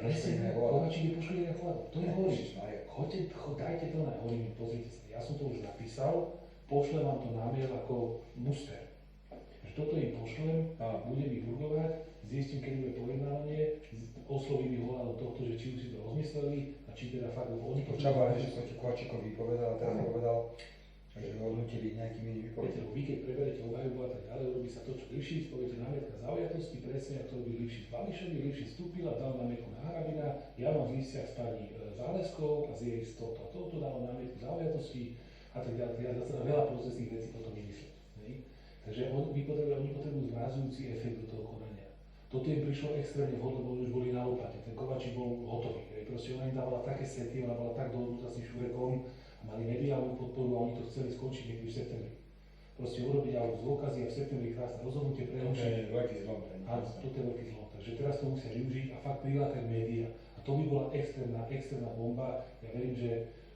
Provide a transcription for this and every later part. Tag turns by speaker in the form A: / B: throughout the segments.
A: presne, Kovačík je poškodený na chladu. To je hovorím, dajte to na, hovorím, pozrite sa, ja som to už napísal, pošlem vám to na mail ako muster. Že toto im pošlem, budem ich urgovať, zistím, keď bude pojednávanie, oslovím ich ohľadom tohto, že či už si to rozmysleli a či teda fakt, lebo oni to
B: Čaba, že som ti Kovačíkovi vypovedal a teraz povedal, že ho odnútili nejakými inými
A: povedal. Vy keď preberete obhajobu a tak ďalej, robí sa to, čo Lipšic, poviete námietka zaujatosti, presne ako to robí Lipšic Babišovi, Lipšic vstúpil a dal námietku na Harabina, ja mám v listiach s pani Záleskou a z jej s touto a touto dávam námietku zaujatosti a tak ďalej. Ja zase veľa procesných vecí potom vymyslieť. Takže oni potrebujú zmrazujúci efekt do toho konania. Toto im prišlo extrémne vhodné, lebo už boli na lopate, ten Kovačík bol hotový. Proste ona im dávala také sety, ona bola tak dohodnutá s tým Šurekom, mali mediálnu podporu a oni to chceli skončiť niekedy v septembri. Proste urobiť alebo z dôkazy a v septembri krásne rozhodnutie prehodnúť.
B: To je veľký zlom.
A: Áno, toto je veľký zlom. Takže teraz to musia využiť a fakt prilákať médiá. A to by bola extrémna bomba. Ja verím, že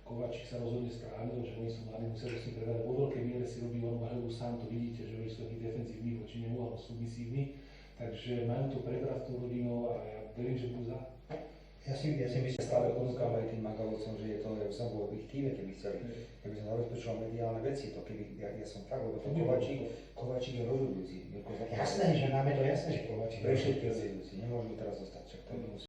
A: Kovačík sa rozhodne správne, že oni sú mladí, musia si predať. Vo veľkej miere si robí onu hľadu sám, to vidíte, že oni sú takí defenzívni voči nemu alebo submisívni. Takže majú to prebrať tú rodinu a ja verím, že budú za.
B: Ja si myslím, že stále ponúkam aj tým Magalovcom, že je to, ja som bol v ich týme, keby chceli, keby som zabezpečoval mediálne veci, to keby, ja som fakt, lebo to Kovačík je rozhodujúci. Jasné, že máme to jasné, že Kovačík je rozhodujúci, nemôžu teraz zostať, však to musí.